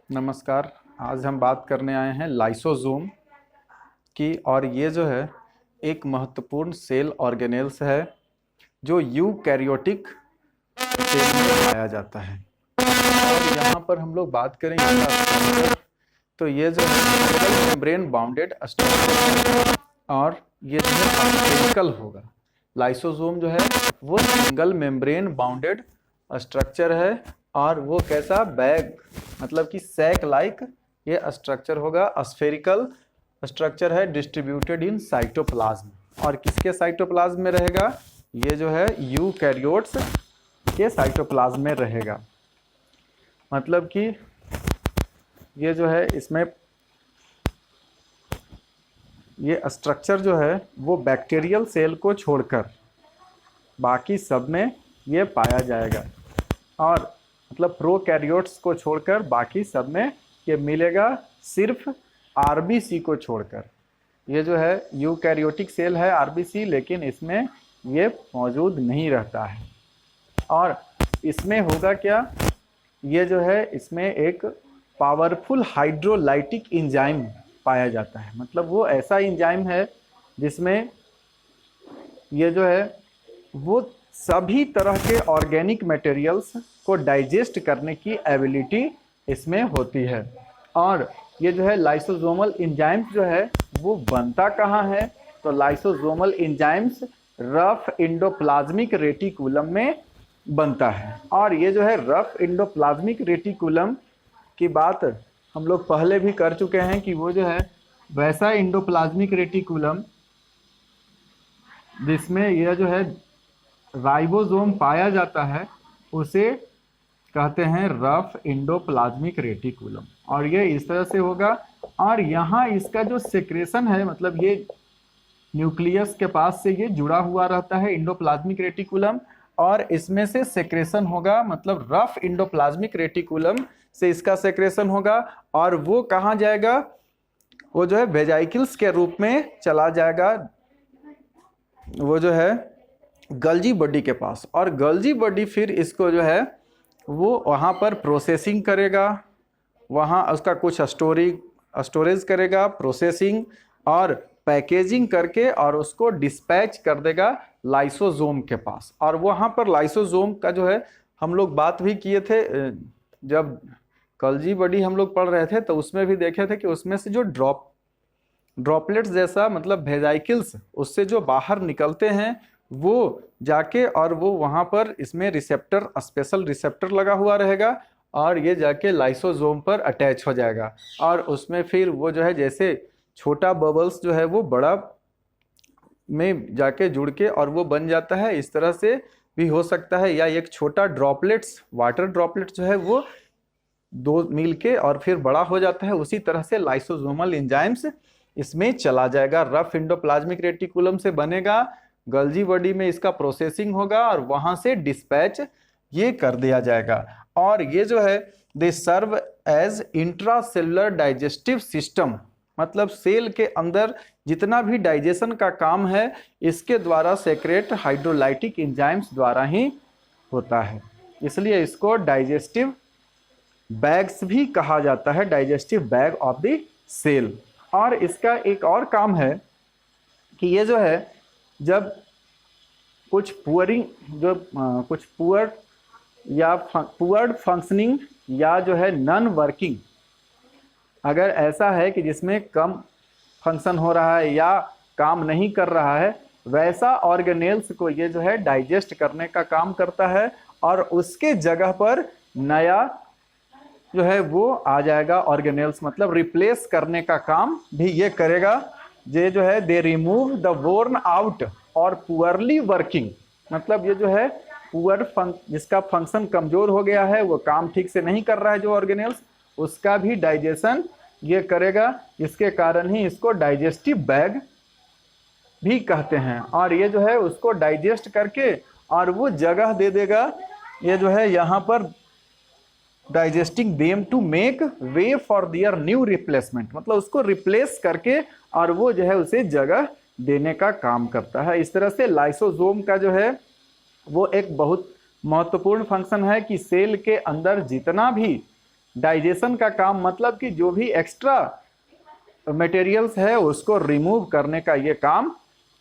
नमस्कार। आज हम बात करने आए हैं लाइसोसोम की। और ये जो है एक महत्वपूर्ण सेल ऑर्गेनेल्स है जो यूकैरियोटिक सेल में पाया जाता है। और यहाँ पर हम लोग बात करेंगे इसका स्ट्रक्चर। तो ये जो है सिंगल मेम्ब्रेन बाउंडेड स्ट्रक्चर और ये जो है अस्फेरिकल होगा। लाइसोसोम जो है वो सिंगल मेम्ब्रेन बाउंडेड स्ट्रक्चर है और वो कैसा बैग मतलब कि सैक लाइक ये स्ट्रक्चर होगा। स्फेरिकल स्ट्रक्चर है, डिस्ट्रीब्यूटेड इन साइटोप्लाज्म। और किसके साइटोप्लाज्म में रहेगा? ये जो है यूकैरियोट्स के साइटोप्लाज्म में रहेगा। मतलब कि ये जो है इसमें ये स्ट्रक्चर जो है वो बैक्टीरियल सेल को छोड़कर बाकी सब में ये पाया जाएगा। और मतलब प्रोकैरियोट्स को छोड़कर बाकी सब में ये मिलेगा, सिर्फ आरबीसी को छोड़कर। ये जो है यूकैरियोटिक सेल है आरबीसी, लेकिन इसमें ये मौजूद नहीं रहता है। और इसमें होगा क्या? ये जो है इसमें एक पावरफुल हाइड्रोलाइटिक एंजाइम पाया जाता है। मतलब वो ऐसा एंजाइम है जिसमें ये जो है वो सभी तरह के ऑर्गेनिक मटेरियल्स को डाइजेस्ट करने की एबिलिटी इसमें होती है। और ये जो है लाइसोसोमल एंजाइम्स जो है वो बनता कहाँ है? तो lysosomal enzymes rough endoplasmic reticulum में बनता है। और ये जो है रफ एंडोप्लाज्मिक रेटिकुलम की बात हम लोग पहले भी कर चुके हैं कि वो जो है वैसा एंडोप्लाज्मिक रेटिकुलम जिसमें यह जो है राइबोसोम पाया जाता है उसे कहते हैं रफ एंडोप्लाज्मिक रेटिकुलम। और ये इस तरह से होगा। और यहाँ इसका जो सेक्रेशन है, मतलब ये न्यूक्लियस के पास से ये जुड़ा हुआ रहता है एंडोप्लाज्मिक रेटिकुलम, और इसमें से सेक्रेशन होगा। मतलब रफ एंडोप्लाज्मिक रेटिकुलम से इसका सेक्रेशन होगा और वो कहाँ जाएगा? वो जो है वेजाइकल्स के रूप में चला जाएगा, वो जो है गल्जी बॉडी के पास। और गल्जी बॉडी फिर इसको जो है वो वहाँ पर प्रोसेसिंग करेगा, वहाँ उसका कुछ स्टोरेज करेगा, प्रोसेसिंग और पैकेजिंग करके और उसको डिस्पैच कर देगा लाइसोसोम के पास। और वहाँ पर लाइसोसोम का जो है हम लोग बात भी किए थे, जब गल्जी बॉडी हम लोग पढ़ रहे थे तो उसमें भी देखे थे कि उसमें से जो ड्रॉपलेट्स जैसा मतलब वेजाइकल्स उससे जो बाहर निकलते हैं वो जाके और वो वहाँ पर इसमें रिसेप्टर, स्पेशल रिसेप्टर लगा हुआ रहेगा और ये जाके लाइसोसोम पर अटैच हो जाएगा। और उसमें फिर वो जो है जैसे छोटा बबल्स जो है वो बड़ा में जाके जुड़ के और वो बन जाता है। इस तरह से भी हो सकता है, या एक छोटा ड्रॉपलेट्स, वाटर ड्रॉपलेट्स जो है वो दो मिल के और फिर बड़ा हो जाता है। उसी तरह से लाइसोसोमल एंजाइम्स इसमें चला जाएगा, रफ एंडोप्लाज्मिक रेटिकुलम से बनेगा, गल्जी बॉडी में इसका प्रोसेसिंग होगा और वहां से डिस्पैच ये कर दिया जाएगा। और ये जो है they serve as intracellular digestive system. मतलब सेल के अंदर जितना भी डाइजेशन का काम है इसके द्वारा सेक्रेट हाइड्रोलाइटिक एंजाइम्स द्वारा ही होता है। इसलिए इसको डाइजेस्टिव बैग्स भी कहा जाता है, digestive bag of the cell. और इसका एक और काम है कि ये जो है जब कुछ पुअर या पुअर फंक्शनिंग या जो है नॉन वर्किंग, अगर ऐसा है कि जिसमें कम फंक्शन हो रहा है या काम नहीं कर रहा है, वैसा ऑर्गेनेल्स को ये जो है डाइजेस्ट करने का काम करता है और उसके जगह पर नया जो है वो आ जाएगा ऑर्गेनेल्स। मतलब रिप्लेस करने का काम भी ये करेगा। ये जो है they remove the worn out और पुअरली वर्किंग, मतलब ये जो है जिसका फंक्शन कमजोर हो गया है, वो काम ठीक से नहीं कर रहा है जो ऑर्गेनेल्स, उसका भी डाइजेशन ये करेगा। इसके कारण ही इसको डाइजेस्टिव बैग भी कहते हैं। और ये जो है उसको डाइजेस्ट करके और वो जगह दे देगा, ये जो है यहाँ पर digesting them to make way for their new replacement, मतलब उसको रिप्लेस करके और वो जो है उसे जगह देने का काम करता है। इस तरह से लाइसोसोम का जो है वो एक बहुत महत्वपूर्ण फंक्शन है कि सेल के अंदर जितना भी डाइजेशन का काम, मतलब कि जो भी एक्स्ट्रा मटेरियल्स है उसको रिमूव करने का ये काम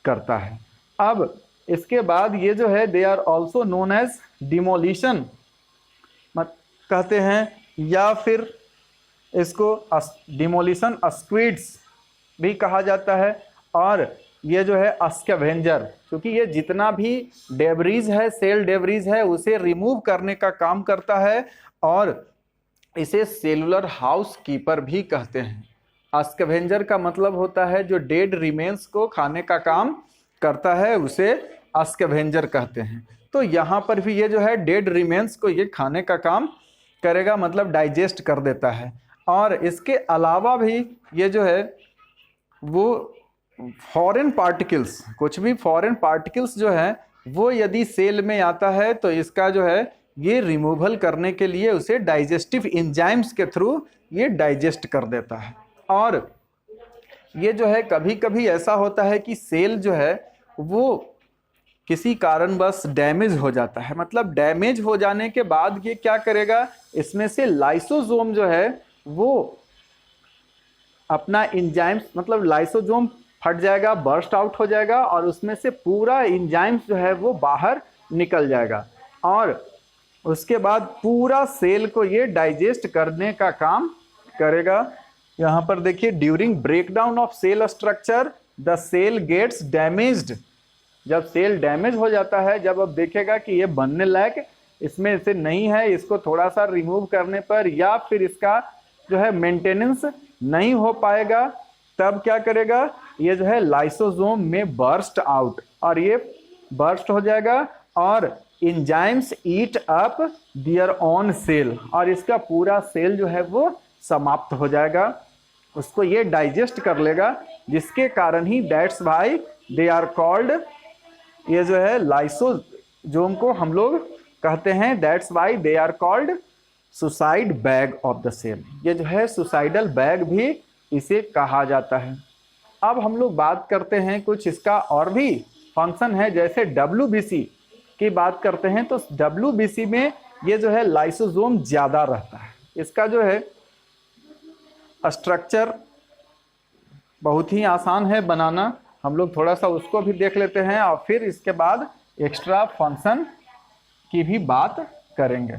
करता है। अब इसके बाद ये जो है they are also known as demolition कहते हैं, या फिर इसको डिमोलिशन स्क्विड्स भी कहा जाता है। और ये जो है स्कैवेंजर, क्योंकि ये जितना भी डेब्रीज है, सेल डेब्रीज है, उसे रिमूव करने का काम करता है। और इसे सेलुलर हाउस कीपर भी कहते हैं। स्कैवेंजर का मतलब होता है जो डेड रिमेन्स को खाने का काम करता है, उसे स्कैवेंजर कहते हैं। तो यहाँ पर भी ये जो है डेड रिमेन्स को ये खाने का काम करेगा, मतलब डाइजेस्ट कर देता है। और इसके अलावा भी ये जो है वो फॉरेन पार्टिकल्स, कुछ भी फॉरेन पार्टिकल्स जो है वो यदि सेल में आता है तो इसका जो है ये रिमूवल करने के लिए उसे डाइजेस्टिव एंजाइम्स के थ्रू ये डाइजेस्ट कर देता है। और ये जो है कभी कभी ऐसा होता है कि सेल जो है वो किसी कारणवश डैमेज हो जाता है, मतलब डैमेज हो जाने के बाद ये क्या करेगा, इसमें से लाइसोसोम जो है वो अपना एंजाइम्स, मतलब लाइसोसोम फट जाएगा, बर्स्ट आउट हो जाएगा और उसमें से पूरा एंजाइम्स जो है वो बाहर निकल जाएगा। और उसके बाद पूरा सेल को ये डाइजेस्ट करने का काम करेगा। यहाँ पर देखिए, during breakdown of cell structure the cell gets damaged. जब सेल डैमेज हो जाता है, जब अब देखेगा कि ये बनने लायक इसमें से नहीं है, इसको थोड़ा सा रिमूव करने पर या फिर इसका जो है मेंटेनेंस नहीं हो पाएगा, तब क्या करेगा, ये जो है लाइसोसोम में बर्स्ट आउट, और ये बर्स्ट हो जाएगा और enzymes eat up their own cell, और इसका पूरा सेल जो है वो समाप्त हो जाएगा, उसको ये डाइजेस्ट कर लेगा, जिसके कारण ही that's why they are called, ये जो है लाइसोसोम को हम लोग कहते हैं, that's why they are called suicide bag of the cell. ये जो है सुसाइडल बैग भी इसे कहा जाता है। अब हम लोग बात करते हैं कुछ इसका और भी फंक्शन है, जैसे WBC की बात करते हैं तो WBC में ये जो है लाइसोसोम ज्यादा रहता है। इसका जो है स्ट्रक्चर बहुत ही आसान है बनाना, हम लोग थोड़ा सा उसको भी देख लेते हैं और फिर इसके बाद एक्स्ट्रा फंक्शन की भी बात करेंगे।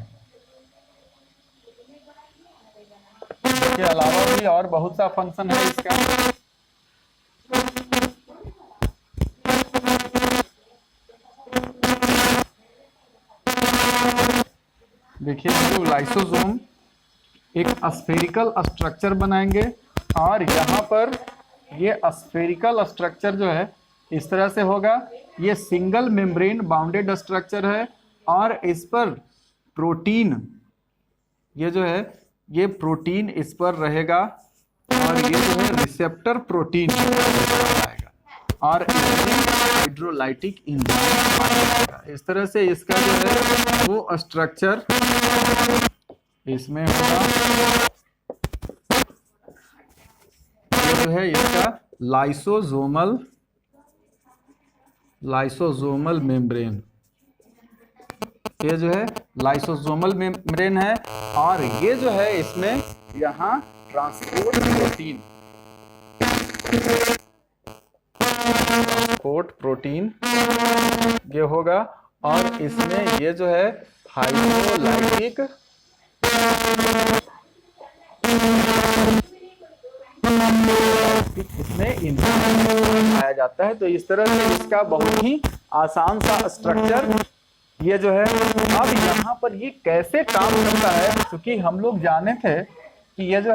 इसके अलावा भी और बहुत सा फंक्शन है इसका। देखिए, जो लाइसोसोम एक स्फेरिकल स्ट्रक्चर बनाएंगे और यहाँ पर ये स्फेरिकल स्ट्रक्चर जो है इस तरह से होगा, ये सिंगल मेम्ब्रेन बाउंडेड स्ट्रक्चर है और इस पर प्रोटीन, ये जो है ये प्रोटीन इस पर रहेगा और ये जो है रिसेप्टर प्रोटीन आएगा और इसमें हाइड्रोलाइटिक एंजाइम आएगा। इस तरह से इसका जो है वो स्ट्रक्चर इसमें होगा। ये जो है इसका लाइसोसोमल मेम्ब्रेन, ये जो है लाइसोसोमल मेम्ब्रेन है और ये जो है इसमें यहाँ ट्रांसपोर्ट प्रोटीन ये होगा और इसमें ये जो है हाइड्रोलाइटिक इसमें एंजाइम पाया जाता है। तो इस तरह से इसका बहुत ही आसान सा स्ट्रक्चर ये जो है। अब यहाँ पर ये कैसे काम करता है, क्योंकि हम लोग जाने थे कि ये जो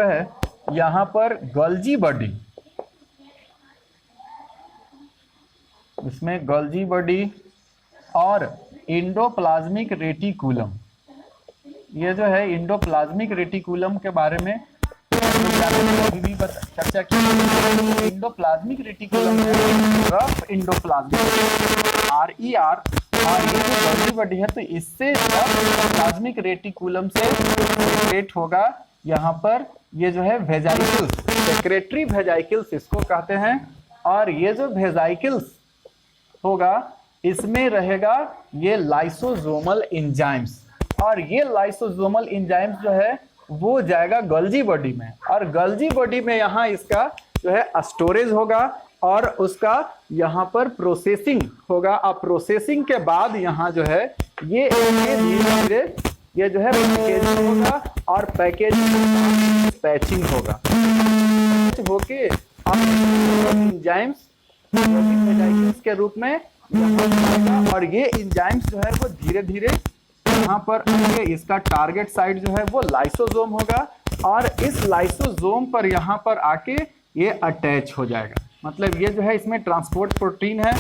है यहाँ पर गोल्जी बॉडी, इसमें गोल्जी बॉडी और एंडोप्लाज्मिक रेटिकुलम, ये जो है एंडोप्लाज्मिक रेटिकुलम के बारे में अभी भी चर्चा की। एंडोप्लाज्मिक रेटिकुलम है रफ एंडोप्लाज्मिक RER, और ये जो गोल्जी बॉडी है तो इससे रफ एंडोप्लाज्मिक रेटिकुलम से सेक्रेट होगा यहाँ पर ये जो है वेजाइकल्स, सेक्रेटरी वेजाइकल्स इसको कहते हैं। और ये जो वेजाइकल्स होगा इसमें रहेगा ये लाइसोसोमल एंजाइम्स, और ये लाइसोसोमल एंजाइम्स जो है वो जाएगा गोल्जी बॉडी में, और गोल्जी बॉडी में यहाँ इसका जो है स्टोरेज होगा और उसका यहाँ पर प्रोसेसिंग होगा। अब प्रोसेसिंग के बाद यहाँ जो है ये धीरे धीरे ये जो है पैकेजिंग होगा, और पैकेजिंग पैचिंग होगा होके एंजाइम्स के रूप में यहाँ, और ये एंजाइम्स जो है वो धीरे धीरे यहाँ पर आगे इसका टारगेट साइट जो है वो लाइसोसोम होगा, और इस लाइसोसोम पर यहाँ पर आके ये अटैच हो जाएगा। मतलब ये जो है इसमें ट्रांसपोर्ट प्रोटीन है,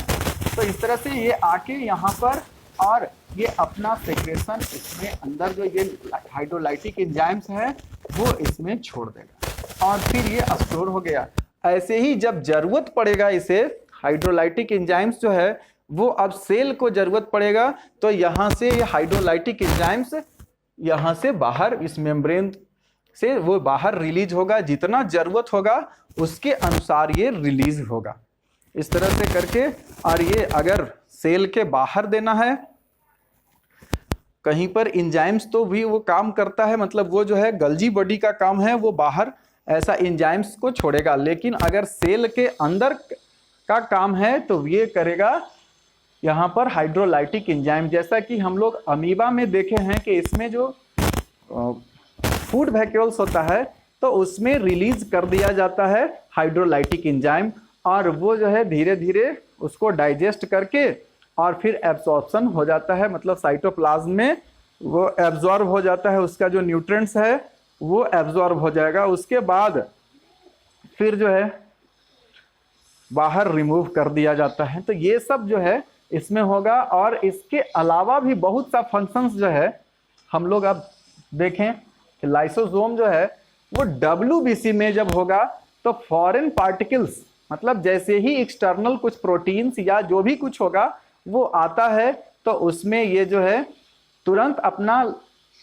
तो इस तरह से ये आके यहाँ पर और ये अपना सेक्रेशन इसमें अंदर जो ये हाइड्रोलाइटिक एंजाइम्स है वो इसमें छोड़ देगा, और फिर ये स्टोर हो गया। ऐसे ही जब जरूरत पड़ेगा इसे, हाइड्रोलाइटिक एंजाइम्स जो है वो अब सेल को जरूरत पड़ेगा, तो यहाँ से ये हाइड्रोलाइटिक एंजाइम्स यहाँ से बाहर इस मेम्ब्रेन से वो बाहर रिलीज होगा, जितना जरूरत होगा उसके अनुसार ये रिलीज होगा इस तरह से करके। और ये अगर सेल के बाहर देना है कहीं पर एंजाइम्स तो भी वो काम करता है, मतलब वो जो है गल्जी बॉडी का काम है वो बाहर ऐसा एंजाइम्स को छोड़ेगा, लेकिन अगर सेल के अंदर का काम है तो ये करेगा यहाँ पर हाइड्रोलाइटिक एंजाइम। जैसा कि हम लोग अमीबा में देखे हैं कि इसमें जो फूड वैक्यूल्स होता है तो उसमें रिलीज कर दिया जाता है हाइड्रोलाइटिक एंजाइम, और वो जो है धीरे धीरे उसको डाइजेस्ट करके और फिर एब्सॉर्प्शन हो जाता है, मतलब साइटोप्लाज्म में वो एब्जॉर्ब हो जाता है, उसका जो न्यूट्रिएंट्स है वो एब्जॉर्ब हो जाएगा। उसके बाद फिर जो है बाहर रिमूव कर दिया जाता है। तो ये सब जो है इसमें होगा, और इसके अलावा भी बहुत सा फंक्शंस जो है हम लोग अब देखें कि लाइसोसोम जो है वो WBC में जब होगा तो फॉरेन पार्टिकल्स, मतलब जैसे ही एक्सटर्नल कुछ प्रोटीन्स या जो भी कुछ होगा वो आता है तो उसमें ये जो है तुरंत अपना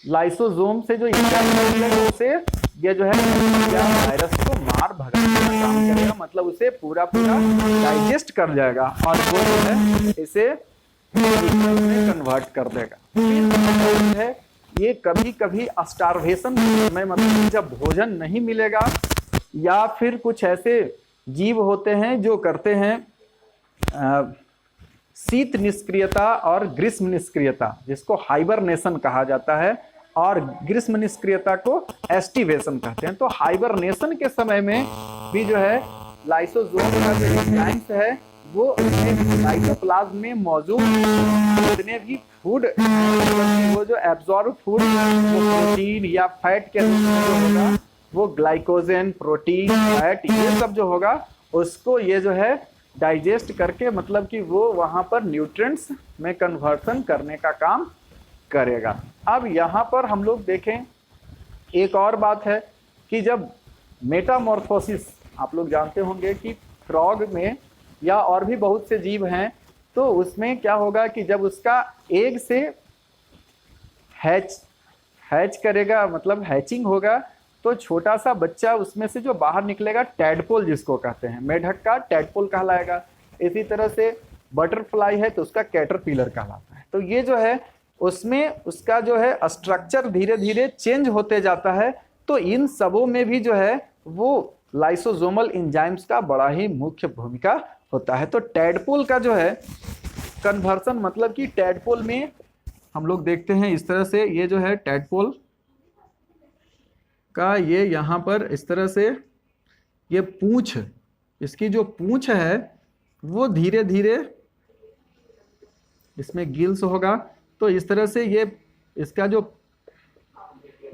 लाइसोसोम से जो उसे ये जो है वायरस को मार भगाने का काम करेगा, मतलब उसे पूरा पूरा डाइजेस्ट कर जाएगा और वो जो है इसे में कन्वर्ट कर देगा। फिर है ये कभी कभी स्टारवेशन में, मतलब जब भोजन नहीं मिलेगा या फिर कुछ ऐसे जीव होते हैं जो करते हैं शीत निष्क्रियता और ग्रीष्म निष्क्रियता, जिसको हाइबरनेशन कहा जाता है, और ग्रीष्म निष्क्रियता को एस्टिवेशन कहते हैं। तो हाइबरनेशन के समय में भी जो है लाइसोसोम का जो एंजाइम्स है वो साइटोप्लाज्म में मौजूद जितने भी फूड वो जो एब्जॉर्ब फूड वो प्रोटीन या फैट के रूप में जो होगा वो ग्लाइकोजन, प्रोटीन, फैट ये सब जो होगा उसको ये जो है डाइजेस्ट करके, मतलब कि वो वहां पर न्यूट्रिएंट्स में कन्वर्सन करने का काम करेगा। अब यहाँ पर हम लोग देखें एक और बात है कि जब मेटामॉर्फोसिस, आप लोग जानते होंगे कि फ्रॉग में या और भी बहुत से जीव हैं, तो उसमें क्या होगा कि जब उसका एग से हैच करेगा, मतलब हैचिंग होगा, तो छोटा सा बच्चा उसमें से जो बाहर निकलेगा टैडपोल जिसको कहते हैं, मेढक का टैडपोल कहलाएगा। इसी तरह से बटरफ्लाई है तो उसका कैटरपिलर कहलाता है। तो ये जो है उसमें उसका जो है स्ट्रक्चर धीरे धीरे चेंज होते जाता है। तो इन सबों में भी जो है वो लाइसोसोमल एंजाइम्स का बड़ा ही मुख्य भूमिका होता है। तो टैडपोल का जो है कन्वर्सन, मतलब कि टैडपोल में हम लोग देखते हैं इस तरह से, ये जो है टैडपोल का ये यहाँ पर इस तरह से ये पूंछ, इसकी जो पूंछ है वो धीरे धीरे इसमें गिल्स होगा। तो इस तरह से ये इसका जो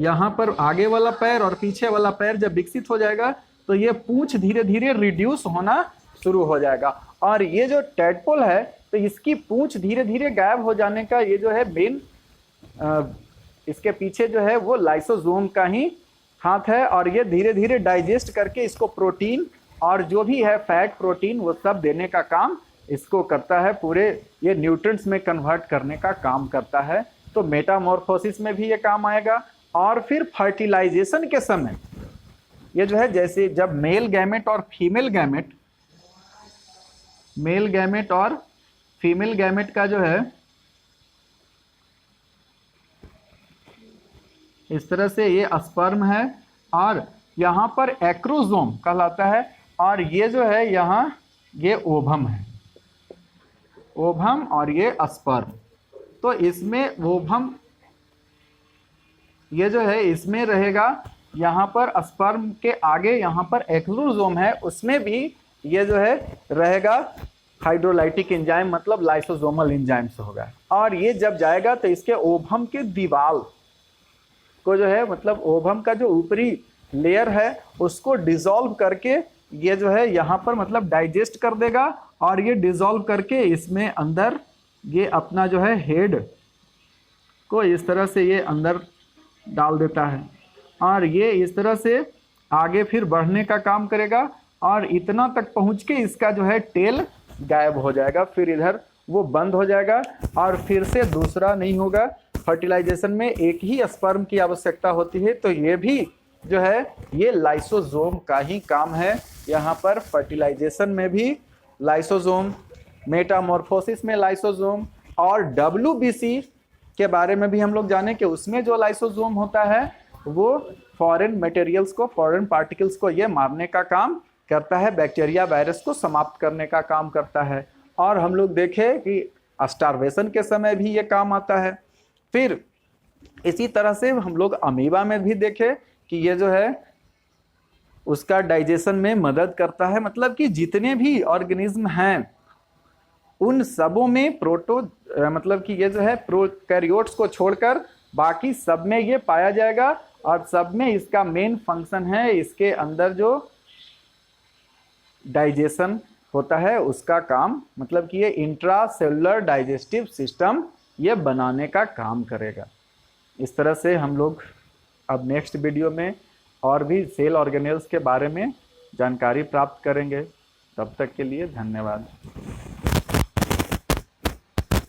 यहाँ पर आगे वाला पैर और पीछे वाला पैर जब विकसित हो जाएगा तो ये पूंछ धीरे धीरे रिड्यूस होना शुरू हो जाएगा। और ये जो टैडपोल है तो इसकी पूंछ धीरे धीरे गायब हो जाने का ये जो है मेन इसके पीछे जो है वो लाइसोसोम का ही हाथ है, और ये धीरे धीरे डाइजेस्ट करके इसको प्रोटीन और जो भी है फैट, प्रोटीन, वो सब देने का काम इसको करता है, पूरे ये न्यूट्रिएंट्स में कन्वर्ट करने का काम करता है। तो मेटामॉर्फोसिस में भी ये काम आएगा। और फिर फर्टिलाइजेशन के समय ये जो है, जैसे जब मेल गैमेट और फीमेल गैमेट का जो है इस तरह से ये स्पर्म है और यहाँ पर एक्रोसोम कहलाता है, और ये जो है यहाँ ये ओवम है, ओवम और ये स्पर्म। तो इसमें ओवम ये जो है इसमें रहेगा, यहाँ पर स्पर्म के आगे यहाँ पर एक्रोसोम है, उसमें भी ये जो है रहेगा हाइड्रोलाइटिक एंजाइम, मतलब लाइसोसोमल एंजाइम्स होगा। और ये जब जाएगा तो इसके ओवम के दीवार को जो है, मतलब ओवम का जो ऊपरी लेयर है उसको डिसॉल्व करके ये जो है यहाँ पर मतलब डाइजेस्ट कर देगा, और ये डिसॉल्व करके इसमें अंदर ये अपना जो है हेड को इस तरह से ये अंदर डाल देता है, और ये इस तरह से आगे फिर बढ़ने का काम करेगा, और इतना तक पहुँच के इसका जो है टेल गायब हो जाएगा, फिर इधर वो बंद हो जाएगा और फिर से दूसरा नहीं होगा। फर्टिलाइजेशन में एक ही स्पर्म की आवश्यकता होती है, तो ये भी जो है ये लाइसोसोम का ही काम है। यहाँ पर फर्टिलाइजेशन में भी लाइसोसोम, मेटामॉर्फोसिस में लाइसोसोम, और WBC के बारे में भी हम लोग जाने कि उसमें जो लाइसोसोम होता है वो फॉरेन मटेरियल्स को, फॉरेन पार्टिकल्स को ये मारने का काम करता है, बैक्टीरिया वायरस को समाप्त करने का काम करता है। और हम लोग देखें कि स्टार्वेशन के समय भी ये काम आता है। फिर इसी तरह से हम लोग अमीबा में भी देखें कि ये जो है उसका डाइजेशन में मदद करता है, मतलब कि जितने भी ऑर्गेनिज्म हैं उन सबों में मतलब कि ये जो है प्रोकैरियोट्स को छोड़कर बाकी सब में ये पाया जाएगा, और सब में इसका मेन फंक्शन है इसके अंदर जो डाइजेशन होता है उसका काम, मतलब कि ये इंट्रासेलुलर डाइजेस्टिव सिस्टम ये बनाने का काम करेगा। इस तरह से हम लोग अब नेक्स्ट वीडियो में और भी सेल ऑर्गेनेल्स के बारे में जानकारी प्राप्त करेंगे। तब तक के लिए धन्यवाद।